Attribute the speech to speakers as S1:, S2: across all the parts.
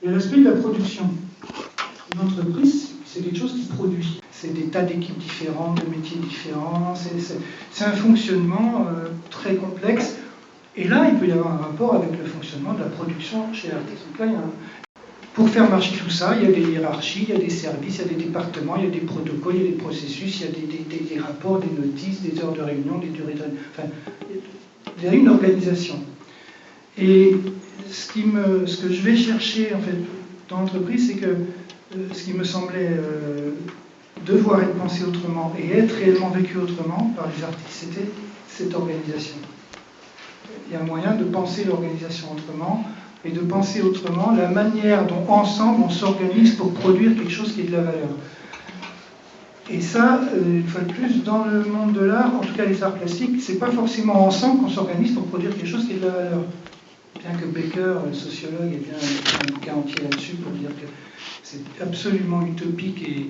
S1: Il y a l'aspect de la production. Une entreprise, c'est quelque chose qui produit. C'est des tas d'équipes différentes, de métiers différents. C'est un fonctionnement très complexe. Et là, il peut y avoir un rapport avec le fonctionnement de la production chez l'artiste. Donc là, pour faire marcher tout ça, il y a des hiérarchies, il y a des services, il y a des départements, il y a des protocoles, il y a des processus, il y a des rapports, des notices, des heures de réunion, des durées de réunion. Enfin, il y a une organisation. Et ce que je vais chercher en fait, dans l'entreprise, c'est que ce qui me semblait devoir être pensé autrement et être réellement vécu autrement par les artistes, c'était cette organisation. Il y a moyen de penser l'organisation autrement et de penser autrement la manière dont ensemble on s'organise pour produire quelque chose qui ait de la valeur. Et ça, une fois de plus, dans le monde de l'art, en tout cas les arts plastiques, c'est pas forcément ensemble qu'on s'organise pour produire quelque chose qui ait de la valeur. Bien que Baker, le sociologue, ait bien un bouquin entier là-dessus pour dire que c'est absolument utopique et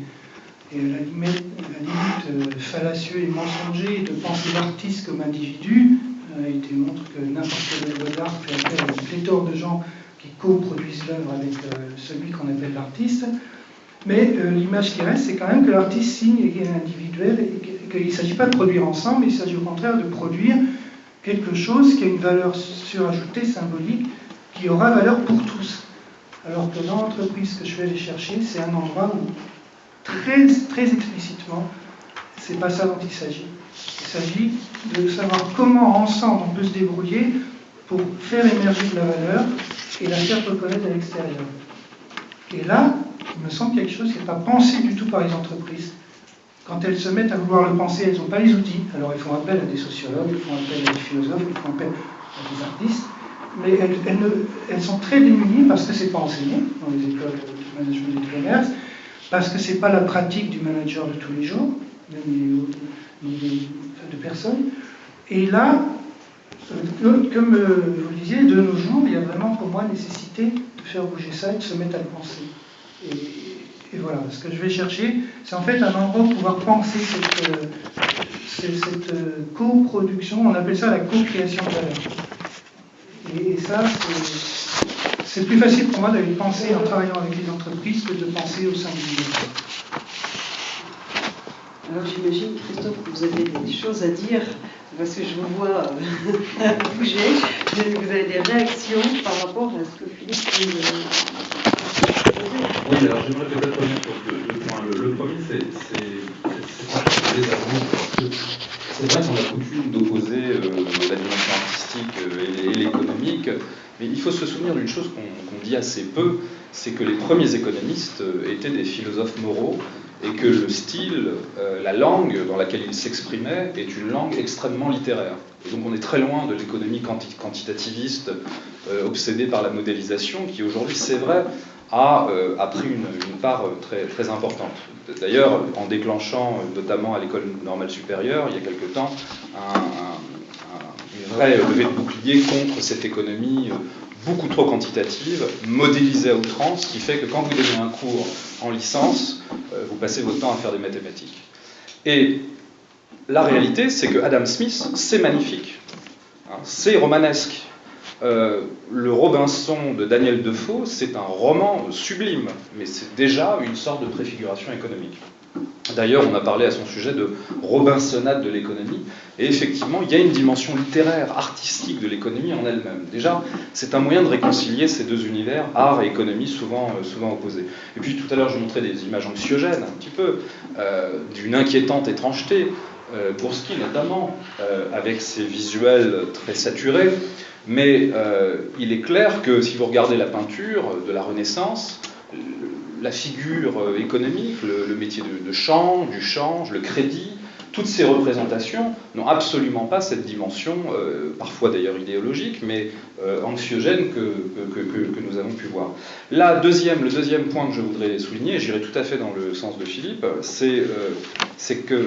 S1: à la limite fallacieux et mensonger de penser l'artiste comme individu. Il démontre que n'importe quelle œuvre d'art fait appel à une pléthore de gens qui coproduisent l'œuvre avec celui qu'on appelle l'artiste. Mais l'image qui reste, c'est quand même que l'artiste signe et qu'il est individuel et qu'il ne s'agit pas de produire ensemble, il s'agit au contraire de produire quelque chose qui a une valeur surajoutée, symbolique, qui aura valeur pour tous. Alors que dans l'entreprise que je vais aller chercher, c'est un endroit où très, très explicitement, c'est pas ça dont il s'agit. Il s'agit de savoir comment ensemble on peut se débrouiller pour faire émerger de la valeur et la faire reconnaître à l'extérieur. Et là, il me semble quelque chose qui n'est pas pensé du tout par les entreprises. Quand elles se mettent à vouloir le penser, elles n'ont pas les outils. Alors elles font appel à des sociologues, elles font appel à des philosophes, elles font appel à des artistes, mais elles sont très démunies parce que ce n'est pas enseigné dans les écoles de management et de commerce, parce que ce n'est pas la pratique du manager de tous les jours, ni de personnes. Et là, comme vous le disiez, de nos jours, il y a vraiment pour moi nécessité de faire bouger ça et de se mettre à le penser. Et voilà, ce que je vais chercher, c'est en fait un endroit pour pouvoir penser cette coproduction, on appelle ça la co-création de valeur. Et ça, c'est plus facile pour moi d'aller penser en travaillant avec les entreprises que de penser au sein du milieu.
S2: Alors j'imagine, Christophe, que vous avez des choses à dire, parce que je vous vois bouger. Vous avez des réactions par rapport à ce que Philippe nous
S3: Oui, alors j'aimerais peut-être revenir sur deux points. Le premier, c'est les arguments. C'est vrai qu'on a coutume d'opposer la dimension artistique et l'économique, mais il faut se souvenir d'une chose qu'on dit assez peu, c'est que les premiers économistes étaient des philosophes moraux, et que le style, la langue dans laquelle ils s'exprimaient est une langue extrêmement littéraire. Et donc on est très loin de l'économie quantitativiste obsédée par la modélisation, qui aujourd'hui, c'est vrai, a pris une part très, très importante. D'ailleurs, en déclenchant, notamment à l'école normale supérieure, il y a quelque temps, une vraie levée de bouclier contre cette économie beaucoup trop quantitative, modélisée à outrance, qui fait que quand vous donnez un cours en licence, vous passez votre temps à faire des mathématiques. Et la réalité, c'est que Adam Smith, c'est magnifique, hein, c'est romanesque. Le Robinson de Daniel Defoe, c'est un roman sublime, mais c'est déjà une sorte de préfiguration économique. D'ailleurs, on a parlé à son sujet de Robinsonade de l'économie, et effectivement, il y a une dimension littéraire, artistique de l'économie en elle-même. Déjà, c'est un moyen de réconcilier ces deux univers, art et économie, souvent opposés. Et puis, tout à l'heure, je montrais des images anxiogènes, un petit peu, d'une inquiétante étrangeté, Gourski notamment, avec ses visuels très saturés, mais il est clair que si vous regardez la peinture de la Renaissance, la figure économique, le métier de change, du change, le crédit, toutes ces représentations n'ont absolument pas cette dimension, parfois d'ailleurs idéologique, mais anxiogène que nous avons pu voir. Le deuxième point que je voudrais souligner, et j'irai tout à fait dans le sens de Philippe, c'est que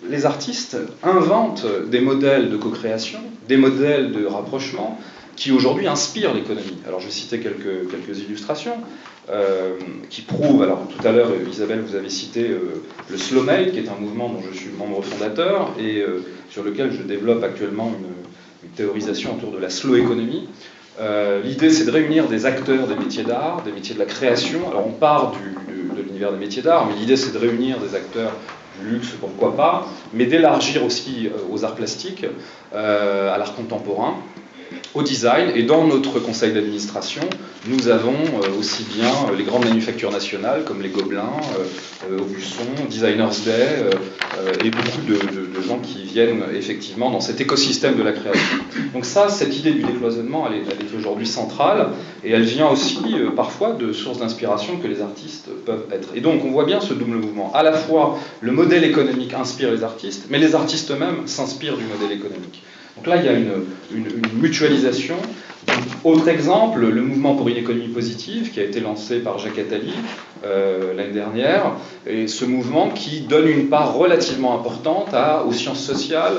S3: les artistes inventent des modèles de co-création, des modèles de rapprochement qui aujourd'hui inspirent l'économie. Alors je vais citer quelques illustrations qui prouvent, alors tout à l'heure Isabelle vous avez cité le Slow Mail, qui est un mouvement dont je suis membre fondateur et sur lequel je développe actuellement une théorisation autour de la slow economy. L'idée, c'est de réunir des acteurs des métiers d'art, des métiers de la création. Alors, on part de l'univers des métiers d'art, mais l'idée, c'est de réunir des acteurs du luxe, pourquoi pas, mais d'élargir aussi aux arts plastiques, à l'art contemporain, au design. Et dans notre conseil d'administration, nous avons aussi bien les grandes manufactures nationales comme les Gobelins, Aubusson, Designers Day, et beaucoup de gens qui viennent effectivement dans cet écosystème de la création. Donc ça, cette idée du décloisonnement, elle est aujourd'hui centrale, et elle vient aussi parfois de sources d'inspiration que les artistes peuvent être. Et donc on voit bien ce double mouvement. À la fois, le modèle économique inspire les artistes, mais les artistes eux-mêmes s'inspirent du modèle économique. Donc là, il y a une mutualisation. Autre exemple, le mouvement pour une économie positive qui a été lancé par Jacques Attali l'année dernière, et ce mouvement qui donne une part relativement importante aux sciences sociales,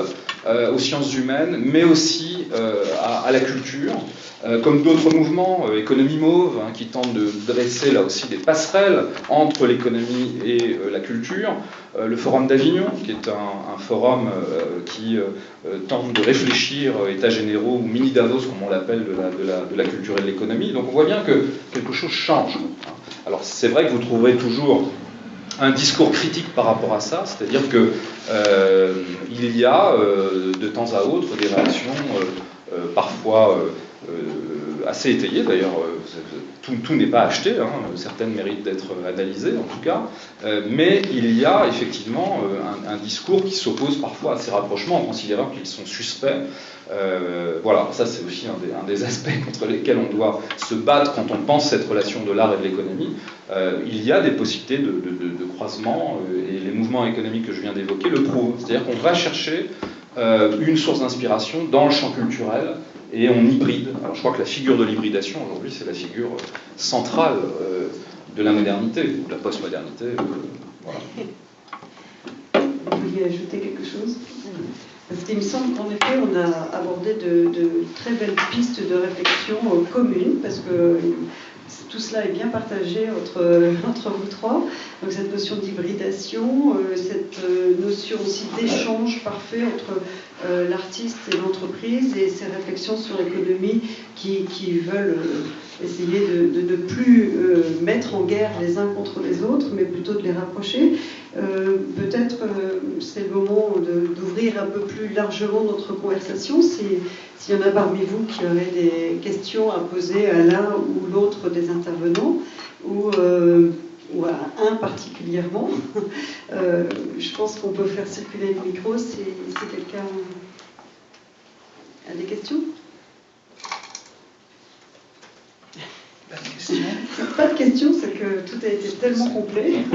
S3: aux sciences humaines, mais aussi à la culture, comme d'autres mouvements, économie mauve, qui tentent de dresser là aussi des passerelles entre l'économie et la culture, le Forum d'Avignon, qui est un forum qui tente de réfléchir états généraux ou mini Davos, comme on l'appelle, de la culture et de l'économie. Donc on voit bien que quelque chose change. Alors c'est vrai que vous trouverez toujours un discours critique par rapport à ça, c'est-à-dire que il y a de temps à autre des réactions parfois assez étayées, d'ailleurs tout n'est pas acheté, certaines méritent d'être analysées en tout cas, mais il y a effectivement un discours qui s'oppose parfois à ces rapprochements en considérant qu'ils sont suspects. Voilà, ça c'est aussi un des aspects contre lesquels on doit se battre quand on pense cette relation de l'art et de l'économie. Il y a des possibilités de croisement, et les mouvements économiques que je viens d'évoquer le prouvent. C'est-à-dire qu'on va chercher une source d'inspiration dans le champ culturel, et on hybride. Alors je crois que la figure de l'hybridation aujourd'hui, c'est la figure centrale de la modernité, ou de la postmodernité. Voilà.
S2: Vous vouliez ajouter quelque chose ? Parce qu'il me semble qu'en effet, on a abordé de très belles pistes de réflexion communes, parce que tout cela est bien partagé entre vous trois. Donc cette notion d'hybridation, cette notion aussi d'échange parfait entre l'artiste et l'entreprise, et ces réflexions sur l'économie qui veulent essayer de ne plus mettre en guerre les uns contre les autres, mais plutôt de les rapprocher. Peut-être c'est le moment d'ouvrir un peu plus largement notre conversation. S'il y en a parmi vous qui auraient des questions à poser à l'un ou l'autre des intervenants, ou à un particulièrement, je pense qu'on peut faire circuler le micro si quelqu'un a des questions.
S1: Pas de questions.
S2: Pas de questions, c'est que tout a été tellement complet.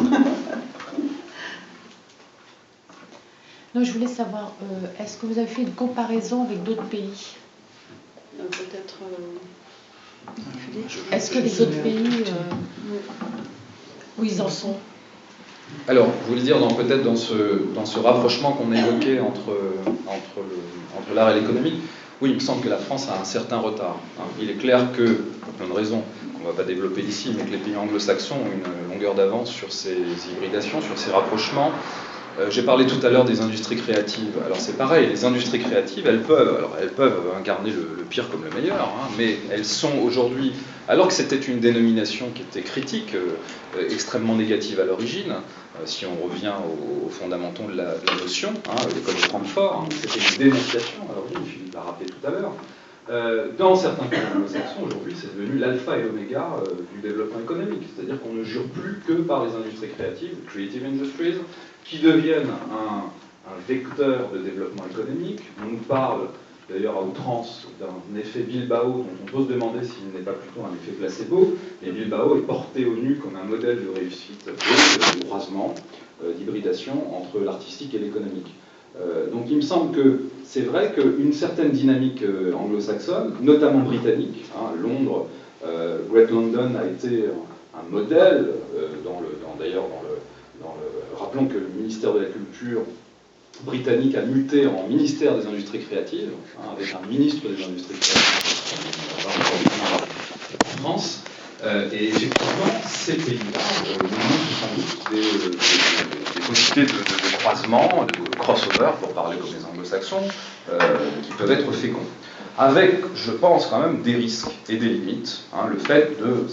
S4: Non, je voulais savoir, est-ce que vous avez fait une comparaison avec d'autres pays ?
S2: Peut-être.
S4: Est-ce que les autres pays, où ils en sont ?
S3: Alors, vous voulez dire peut-être dans ce rapprochement qu'on a évoqué entre l'art et l'économie, oui, il me semble que la France a un certain retard. Il est clair que, pour plein de raisons qu'on ne va pas développer ici, mais que les pays anglo-saxons ont une longueur d'avance sur ces hybridations, sur ces rapprochements. J'ai parlé tout à l'heure des industries créatives. Alors c'est pareil, les industries créatives, elles peuvent incarner le pire comme le meilleur, mais elles sont aujourd'hui, alors que c'était une dénomination qui était critique, extrêmement négative à l'origine, si on revient aux fondamentaux de la notion, l'école de Francfort, c'était une dénonciation à l'origine, Philippe l'a rappelé tout à l'heure. Dans certains pays anglo-saxons, aujourd'hui, c'est devenu l'alpha et l'oméga du développement économique, c'est-à-dire qu'on ne jure plus que par les industries créatives, creative industries, qui deviennent un vecteur de développement économique. On nous parle d'ailleurs à outrance d'un effet Bilbao dont on peut se demander s'il n'est pas plutôt un effet placebo, mais Bilbao est porté au nu comme un modèle de réussite de croisement, d'hybridation entre l'artistique et l'économique. Donc il me semble que c'est vrai qu'une certaine dynamique anglo-saxonne, notamment britannique, Londres, Great London a été un modèle, rappelons que le ministère de la Culture britannique a muté en ministère des Industries Créatives, avec un ministre des Industries Créatives en France. Et effectivement, ces pays-là montrent sans doute des possibilités de croisement, de crossover, pour parler comme les anglo-saxons, qui peuvent être féconds. avec, je pense quand même, des risques et des limites. Hein, le fait de,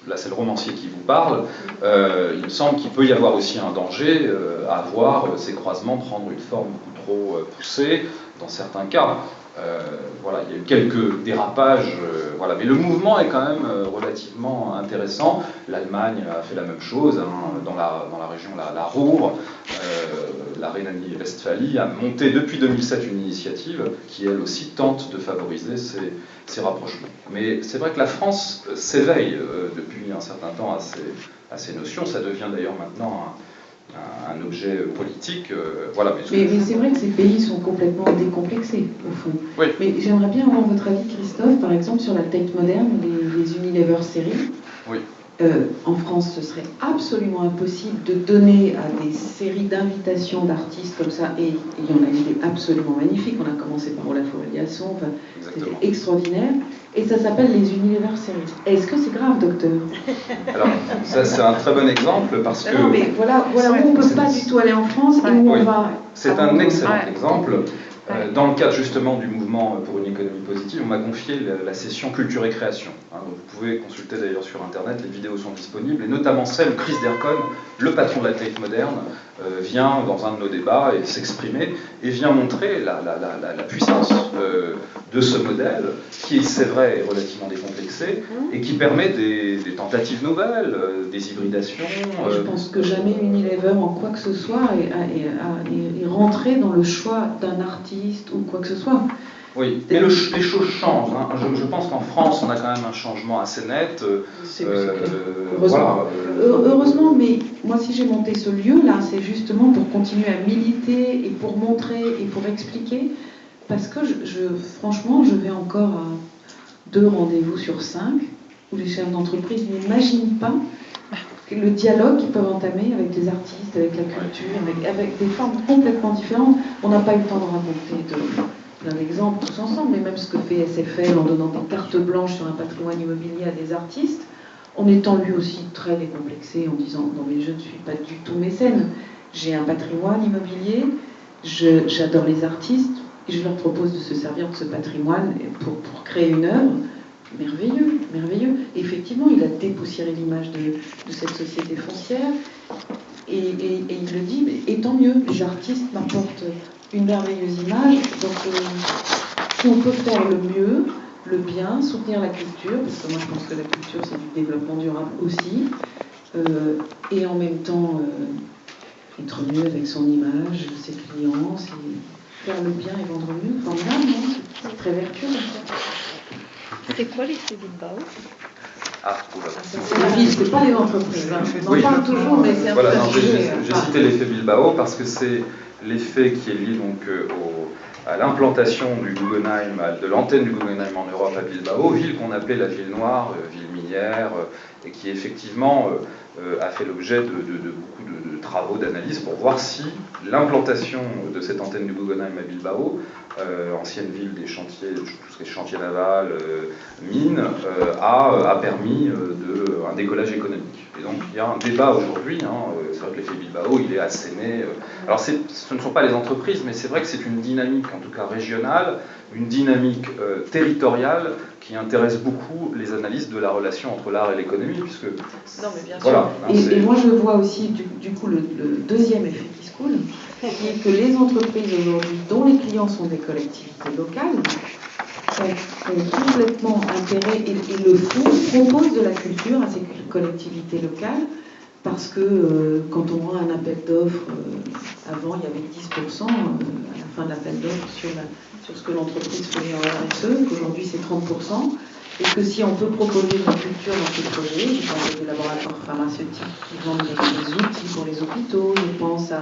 S3: là c'est le romancier qui vous parle, il me semble qu'il peut y avoir aussi un danger à voir ces croisements prendre une forme beaucoup trop poussée dans certains cas. Voilà, il y a eu quelques dérapages, voilà, mais le mouvement est quand même relativement intéressant. L'Allemagne a fait la même chose, hein, dans la région, la Ruhr, la Rhénanie-Westphalie a monté depuis 2007 une initiative qui, elle aussi, tente de favoriser ces rapprochements. Mais c'est vrai que la France s'éveille depuis un certain temps à ces notions. Ça devient d'ailleurs maintenant un objet politique. Voilà.
S5: Mais c'est vrai que ces pays sont complètement décomplexés, au fond.
S3: Oui.
S5: Mais j'aimerais bien avoir votre avis, Christophe, par exemple, sur la Tate moderne, les Unilever séries.
S3: Oui.
S5: En France, ce serait absolument impossible de donner à des séries d'invitations d'artistes comme ça, et il y en a eu des absolument magnifiques. On a commencé par Olafur Eliasson, enfin, c'était extraordinaire. Et ça s'appelle les Unilever séries. Est-ce que c'est grave, docteur?
S3: Alors, ça c'est un très bon exemple parce que...
S5: Non, mais voilà où on ne peut pas du tout aller en France et où on va...
S3: C'est un excellent exemple. Dans le cadre justement du mouvement pour une économie positive, on m'a confié la session culture et création. Hein, donc vous pouvez consulter d'ailleurs sur internet, les vidéos sont disponibles, et notamment celle où Chris Dercon, le patron de la Tate moderne, vient dans un de nos débats et s'exprimer, et vient montrer la puissance de ce modèle, qui c'est vrai est relativement décomplexé, et qui permet des tentatives nouvelles, des hybridations.
S5: Je pense que jamais Unilever en quoi que ce soit est rentré dans le choix d'un artiste ou quoi que ce soit.
S3: Oui, mais les choses changent. Hein. Je pense qu'en France, on a quand même un changement assez net.
S5: Heureusement. Heureusement, mais moi, si j'ai monté ce lieu-là, c'est justement pour continuer à militer et pour montrer et pour expliquer. Parce que franchement, je vais encore à 2 rendez-vous sur 5 où les chefs d'entreprise n'imaginent pas le dialogue qu'ils peuvent entamer avec des artistes, avec la culture, avec des formes complètement différentes. On n'a pas eu le temps de raconter d'un exemple tous ensemble, mais même ce que fait SFL en donnant des cartes blanches sur un patrimoine immobilier à des artistes, en étant lui aussi très décomplexé, en disant « Non mais je ne suis pas du tout mécène, j'ai un patrimoine immobilier, j'adore les artistes, et je leur propose de se servir de ce patrimoine pour créer une œuvre. » Merveilleux, merveilleux. Et effectivement, il a dépoussiéré l'image de cette société foncière, et il le dit, et tant mieux, les artistes m'apportent une merveilleuse image. Donc, si on peut faire le mieux, le bien, soutenir la culture, parce que moi je pense que la culture c'est du développement durable aussi, et en même temps être mieux avec son image, ses clients, faire le bien et vendre mieux, formidable, non? C'est très vertueux.
S2: C'est quoi l'effet Bilbao?
S5: C'est la ville, c'est pas les entreprises. Hein. On en parle toujours, mais c'est un peu sujet.
S3: J'ai cité l'effet Bilbao parce que c'est l'effet qui est lié donc à l'implantation du Guggenheim, de l'antenne du Guggenheim en Europe à Bilbao, ville qu'on appelait la ville noire, ville minière, et qui effectivement a fait l'objet de beaucoup de travaux, d'analyse pour voir si l'implantation de cette antenne du Guggenheim à Bilbao, ancienne ville des chantiers, tout ce qui est chantiers navals, mines, a permis un décollage économique. Et donc il y a un débat aujourd'hui, hein, c'est vrai que l'effet Bilbao il est asséné. Alors ce ne sont pas les entreprises, mais c'est vrai que c'est une dynamique en tout cas régionale, une dynamique territoriale qui intéresse beaucoup les analystes de la relation entre l'art et l'économie, puisque...
S5: Non, mais bien sûr. Et moi, je vois aussi, du coup, le deuxième effet qui se coule, qui est que les entreprises aujourd'hui, dont les clients sont des collectivités locales, sont complètement intéressées et le font, proposent de la culture à ces collectivités locales, parce que quand on rend un appel d'offres, avant il y avait 10% à la fin de l'appel d'offres sur ce que l'entreprise faisait en RSE, qu'aujourd'hui c'est 30%, et que si on peut proposer de la culture dans ces projets, je pense à des laboratoires pharmaceutiques qui vendent des outils pour les hôpitaux, je pense à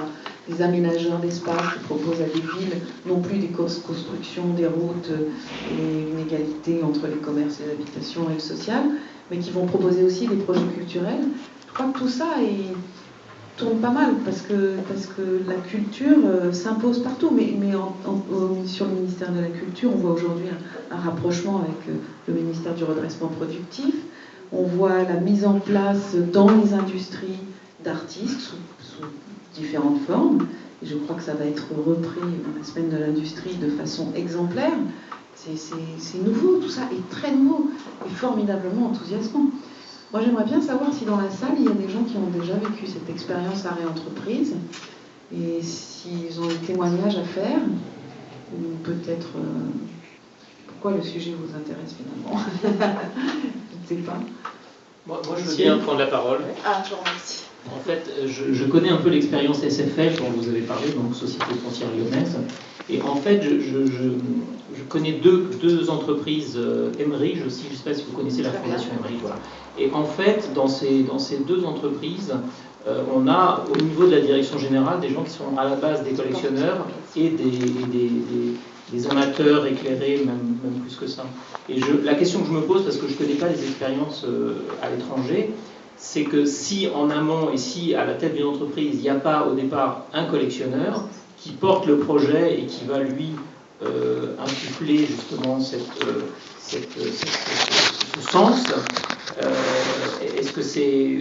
S5: des aménageurs d'espace qui proposent à des villes non plus des constructions, des routes et une égalité entre les commerces, les habitations et le social, mais qui vont proposer aussi des projets culturels. Je crois que tout ça tourne pas mal parce que la culture s'impose partout. Mais sur le ministère de la Culture, on voit aujourd'hui un rapprochement avec le ministère du redressement productif. On voit la mise en place dans les industries d'artistes sous différentes formes. Et je crois que ça va être repris dans la semaine de l'industrie de façon exemplaire. C'est nouveau, tout ça est très nouveau et formidablement enthousiasmant. Moi, j'aimerais bien savoir si dans la salle, il y a des gens qui ont déjà vécu cette expérience à réentreprise et s'ils ont des témoignages à faire, ou peut-être pourquoi le sujet vous intéresse finalement. Je ne sais pas.
S6: Moi, je veux bien prendre la parole.
S5: Ah, je vous remercie.
S6: En fait, je connais un peu l'expérience SFL dont vous avez parlé, donc Société Foncière Lyonnaise. Et en fait, je connais deux entreprises, Emery aussi, je ne sais pas si vous connaissez la fondation Emery. Voilà. Et en fait, dans ces deux entreprises, on a au niveau de la direction générale des gens qui sont à la base des collectionneurs et des amateurs éclairés, même plus que ça. Et la question que je me pose, parce que je ne connais pas les expériences à l'étranger, c'est que si en amont et si à la tête d'une entreprise, il n'y a pas au départ un collectionneur qui porte le projet et qui va lui insuffler justement ce sens, est-ce que c'est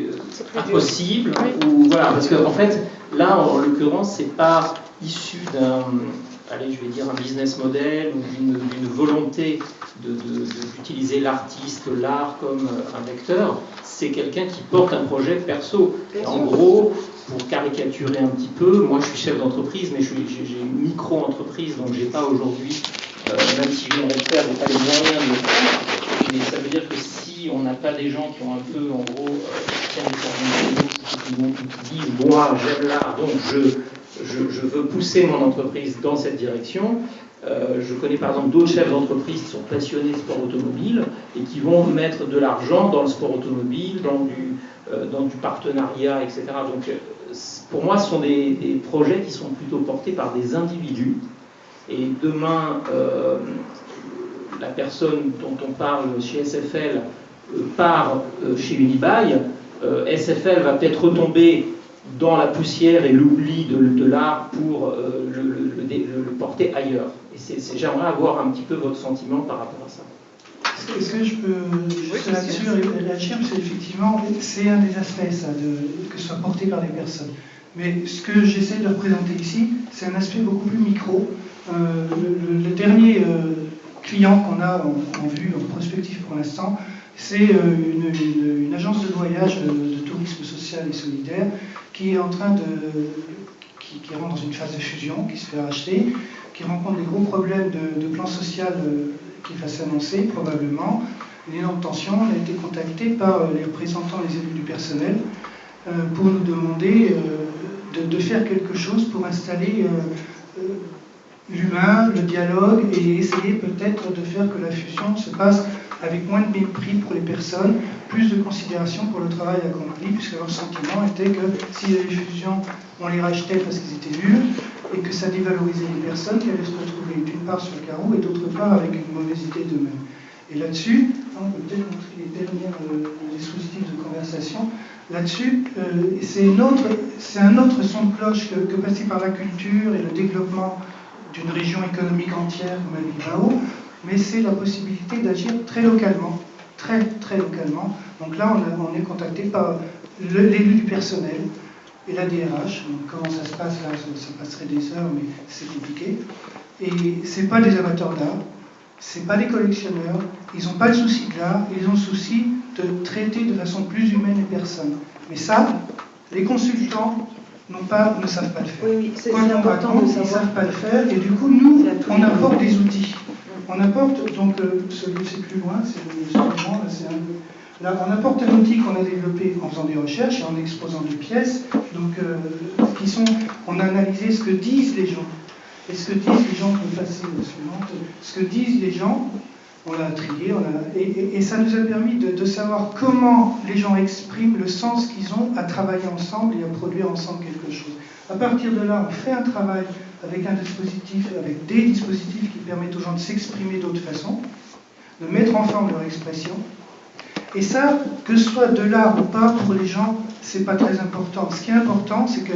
S6: impossible ou voilà, parce que en fait là en l'occurrence c'est pas issu un business model ou d'une volonté d'utiliser l'artiste, l'art comme un vecteur. C'est quelqu'un qui porte un projet perso. Et en gros, pour caricaturer un petit peu, moi je suis chef d'entreprise, mais j'ai une micro-entreprise, donc j'ai pas aujourd'hui, même si je voudrais le faire, j'ai pas les moyens de le faire. Mais ça veut dire que si on n'a pas des gens qui ont un peu, en gros, qui disent, moi j'aime l'art, donc je veux pousser mon entreprise dans cette direction. Je connais par exemple d'autres chefs d'entreprise qui sont passionnés de sport automobile et qui vont mettre de l'argent dans le sport automobile, dans du partenariat, etc. Donc pour moi, ce sont des projets qui sont plutôt portés par des individus. Et demain, la personne dont on parle chez SFL part chez Unibail, SFL va peut-être retomber dans la poussière et l'oubli de l'art pour le porter ailleurs. Et j'aimerais avoir un petit peu votre sentiment par rapport à ça.
S1: Est-ce que je peux juste là-dessus réagir? Parce qu'effectivement, c'est un des aspects, ça, que ce soit porté par des personnes. Mais ce que j'essaie de représenter ici, c'est un aspect beaucoup plus micro. Le dernier client qu'on a en vue, en prospectif pour l'instant, c'est une agence de voyage de tourisme social et solidaire qui est en train qui rentre dans une phase de fusion, qui se fait racheter, qui rencontre des gros problèmes de plan social qui va s'annoncer probablement, une énorme tension. On a été contacté par les représentants, les élus du personnel, pour nous demander de faire quelque chose pour installer l'humain, le dialogue, et essayer peut-être de faire que la fusion se passe avec moins de mépris pour les personnes, plus de considération pour le travail accompli, puisque leur sentiment était que s'il y avait fusion, on les rachetait parce qu'ils étaient nuls, et que ça dévalorisait les personnes qui allaient se retrouver d'une part sur le carreau et d'autre part avec une mauvaise idée d'eux-mêmes. Et là-dessus, on peut peut-être montrer les derniers dispositifs de conversation. Là-dessus, c'est un autre son de cloche que passer par la culture et le développement d'une région économique entière comme à Bilbao, mais c'est la possibilité d'agir très localement, très localement. Donc là, on est contacté par l'élu du personnel et la DRH. Donc comment ça se passe là, ça passerait des heures, mais c'est compliqué. Et c'est pas des amateurs d'art, c'est pas des collectionneurs, ils n'ont pas le souci de l'art, ils ont le souci de traiter de façon plus humaine les personnes. Mais ça, les consultants ne savent pas le faire.
S2: Oui, c'est
S1: important de savoir. Ils ne savent pas le faire, et du coup, nous, on apporte des outils. On apporte, donc, c'est plus loin, c'est le suivant, là, on apporte un outil qu'on a développé en faisant des recherches et en exposant des pièces, donc, on a analysé ce que disent les gens. Et ce que disent les gens, on peut passer au suivant, ce que disent les gens, on l'a trié, et ça nous a permis de savoir comment les gens expriment le sens qu'ils ont à travailler ensemble et à produire ensemble quelque chose. À partir de là, on fait un travail avec avec des dispositifs qui permettent aux gens de s'exprimer d'autre façon, de mettre en forme leur expression. Et ça, que ce soit de l'art ou pas, pour les gens, c'est pas très important. Ce qui est important, c'est que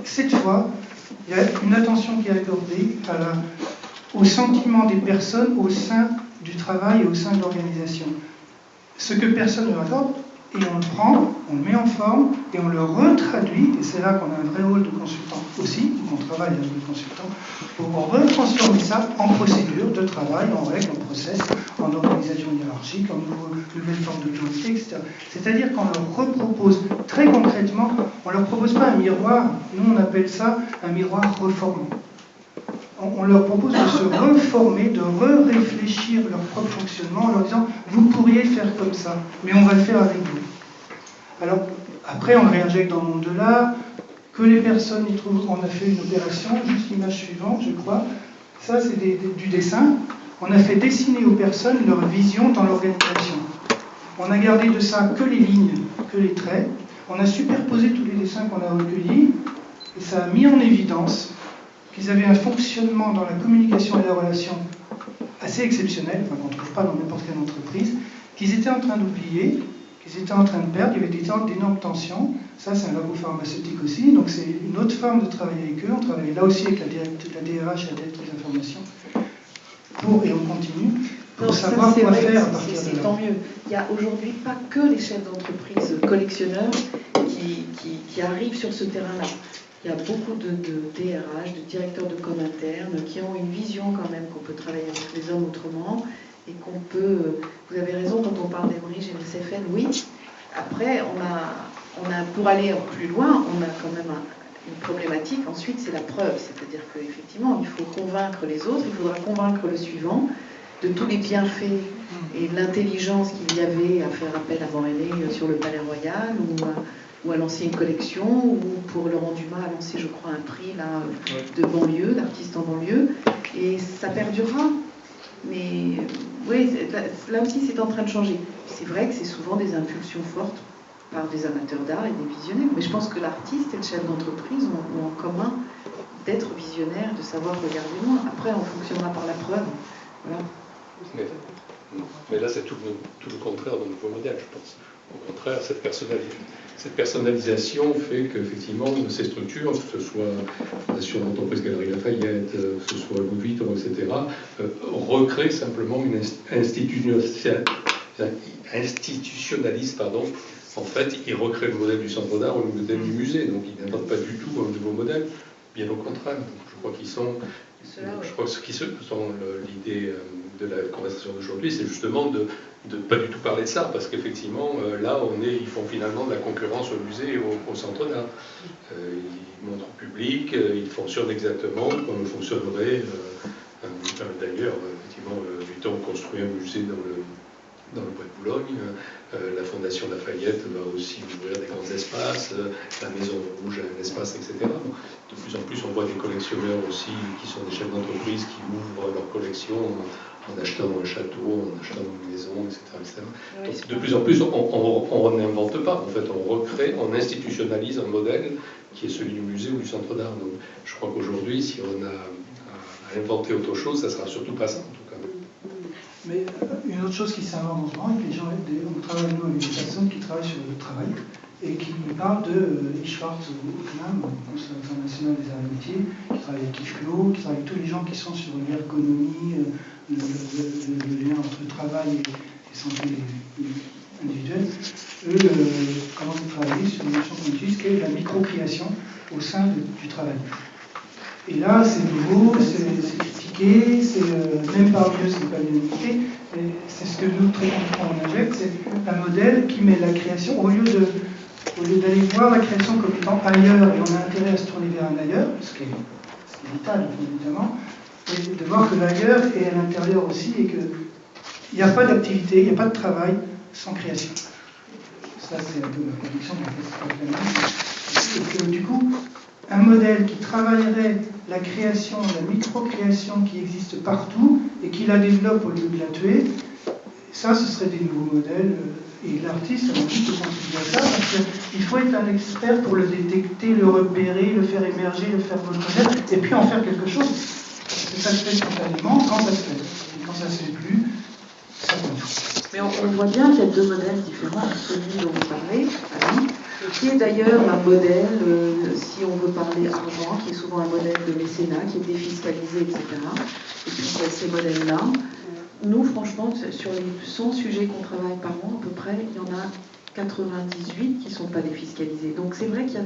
S1: cette fois, il y a une attention qui est accordée au sentiment des personnes au sein du travail et au sein de l'organisation. Ce que personne ne raconte, et on le prend, on le met en forme et on le retraduit, et c'est là qu'on a un vrai rôle de consultant aussi, on travaille avec les consultants, pour retransformer ça en procédure de travail, en règles, en process, en organisation hiérarchique, en nouvelle forme d'autorité, etc. C'est-à-dire qu'on leur repropose très concrètement, on ne leur propose pas un miroir, nous on appelle ça un miroir reformant. On leur propose de se reformer, de réfléchir leur propre fonctionnement en leur disant « vous pourriez faire comme ça, mais on va le faire avec vous ». Alors, après, on le réinjecte dans le monde de l'art, que les personnes y trouvent, on a fait une opération, juste l'image suivante, je crois, ça c'est du dessin, on a fait dessiner aux personnes leur vision dans l'organisation. On a gardé de ça que les lignes, que les traits, on a superposé tous les dessins qu'on a recueillis, et ça a mis en évidence qu'ils avaient un fonctionnement dans la communication et la relation assez exceptionnel, enfin, qu'on ne trouve pas dans n'importe quelle entreprise, qu'ils étaient en train d'oublier, qu'ils étaient en train de perdre, il y avait d'énormes tensions. Ça, c'est un labo pharmaceutique aussi, donc c'est une autre forme de travailler avec eux. On travaille là aussi avec la DRH et la directrice d'information, et on continue, pour savoir quoi faire à partir de là.
S5: C'est tant mieux. Il n'y a aujourd'hui pas que les chefs d'entreprise collectionneurs qui arrivent sur ce terrain-là. Il y a beaucoup de DRH, de directeurs de com interne, qui ont une vision quand même qu'on peut travailler avec les hommes autrement et qu'on peut... Vous avez raison quand on parle d'Emerige et de CFN, oui. Après, on a, pour aller plus loin, on a quand même une problématique. Ensuite, c'est la preuve. C'est-à-dire qu'effectivement, il faut convaincre les autres, il faudra convaincre le suivant de tous les bienfaits et de l'intelligence qu'il y avait à faire appel à Morellet sur le Palais Royal ou à lancer une collection, ou pour Laurent Dumas à lancer, je crois, un prix là, de banlieue, d'artistes en banlieue, et ça perdurera. Mais oui, là aussi c'est en train de changer. C'est vrai que c'est souvent des impulsions fortes par des amateurs d'art et des visionnaires, mais je pense que l'artiste et le chef d'entreprise ont en commun d'être visionnaire, de savoir regarder loin. Après, on fonctionnera par la preuve. Voilà.
S7: Mais là, c'est tout le contraire de nouveau modèle, je pense. Au contraire, cette personnalisation fait qu'effectivement, ces structures, que ce soit la Fondation d'entreprise Galeries Lafayette, que ce soit Louis Vuitton, etc., recréent simplement une institutionnalise, en fait, ils recréent le modèle du centre d'art ou le modèle du musée. Donc, ils n'inventent pas du tout un nouveau modèle, bien au contraire. Je crois qu'ils sont... Je crois que ce qui sont l'idée de la conversation d'aujourd'hui, c'est justement de pas du tout parler de ça, parce qu'effectivement, là, ils font finalement de la concurrence au musée et au centre d'art. Ils montrent au public, ils fonctionnent exactement comme fonctionnerait, d'ailleurs, effectivement, Vuitton construit un musée dans le Bois de Boulogne, la Fondation Lafayette va aussi ouvrir des grands espaces, la Maison Rouge a un espace, etc. De plus en plus, on voit des collectionneurs aussi qui sont des chefs d'entreprise qui ouvrent leur collection en achetant un château, en achetant une maison, etc. Oui, donc, de plus en plus, on n'invente pas, en fait, on recrée, on institutionnalise un modèle qui est celui du musée ou du centre d'art. Donc, je crois qu'aujourd'hui, si on a à inventer autre chose, ça ne sera surtout pas ça, en tout cas.
S1: Mais une autre chose qui s'invente en ce moment, et on travaille nous avec des personnes qui travaillent sur le travail et qui nous parlent de Schwartz ou CNAM, Conseil international des arts et métiers, qui travaille avec Yves Clos, qui travaille avec tous les gens qui sont sur l'ergonomie, le lien entre travail et santé individuelle. Eux commencent à travailler sur une notion qu'on utilise, qui est la micro-création au sein du travail. Et là, c'est nouveau, c'est critiqué, c'est même par mieux, c'est pas l'unanimité, mais c'est ce que nous, très concrètement, on injecte, c'est un modèle qui met la création, au lieu d'aller voir la création comme étant ailleurs, et on a intérêt à se tourner vers un ailleurs, ce qui est vital, évidemment, et de voir que l'ailleurs est à l'intérieur aussi, et qu'il n'y a pas d'activité, il n'y a pas de travail sans création. Ça, c'est un peu la conviction de la du coup, un modèle qui travaillerait la création, la micro-création qui existe partout et qui la développe au lieu de la tuer, ça, ce serait des nouveaux modèles. Et l'artiste a envie de contribuer à ça parce qu'il faut être un expert pour le détecter, le repérer, le faire émerger, le faire reconnaître et puis en faire quelque chose. Parce que ça se fait spontanément quand ça se fait. Et quand ça ne se fait plus, ça compte.
S5: Mais on voit bien qu'il y a deux modèles différents, celui dont vous parlez, Alain, qui est d'ailleurs un modèle, si on veut parler argent, qui est souvent un modèle de mécénat, qui est défiscalisé, etc. Et puis ces modèles-là, nous, franchement, sur les 100 sujets qu'on travaille par an, à peu près, il y en a 98 qui ne sont pas défiscalisés. Donc c'est vrai qu'il y a,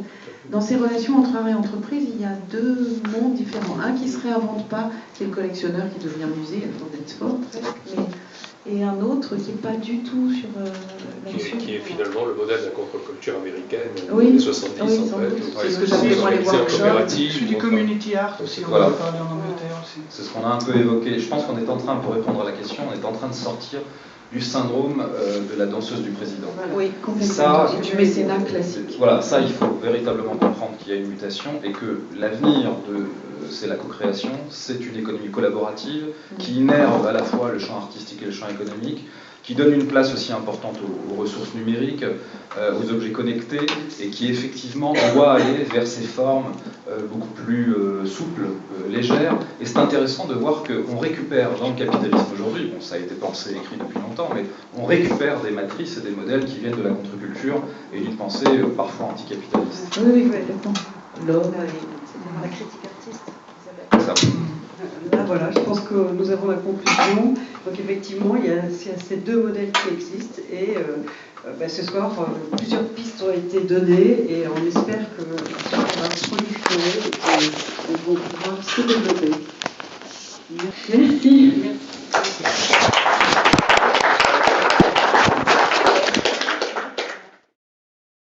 S5: dans ces relations entre art et entreprise, il y a deux mondes différents. Un qui ne se réinvente pas, qui est le collectionneur qui devient musée, fort presque, et un autre qui n'est pas du tout sur là-dessus.
S7: Qui est finalement le modèle de la contre-culture américaine
S5: oui,
S7: des 70
S5: oui,
S7: en fait.
S5: C'est ce que j'appelais moi les workshops.
S1: Celui du community art aussi, on
S3: voilà.
S1: en a parlé en Angleterre aussi.
S3: C'est ce qu'on a un peu évoqué. Je pense qu'on est en train, pour répondre à la question, on est en train de sortir du syndrome de la danseuse du président.
S5: Oui, complètement.
S3: Ça,
S5: du mécénat classique.
S3: Voilà, ça, il faut véritablement comprendre qu'il y a une mutation et que l'avenir c'est la co-création, c'est une économie collaborative qui innerve à la fois le champ artistique et le champ économique, qui donne une place aussi importante aux ressources numériques, aux objets connectés, et qui effectivement doit aller vers ces formes beaucoup plus souples, légères. Et c'est intéressant de voir qu'on récupère dans le capitalisme aujourd'hui, bon, ça a été pensé et écrit depuis longtemps, mais on récupère des matrices et des modèles qui viennent de la contre-culture et d'une pensée parfois anticapitaliste.
S5: Oui, complètement. L'homme,
S2: la critique artiste.
S3: Ça.
S2: Là, voilà, je pense que nous avons la conclusion. Donc, effectivement, il y a ces deux modèles qui existent. Et ce soir, plusieurs pistes ont été données. Et on espère que ça va proliférer et qu'on pourra se développer. Merci.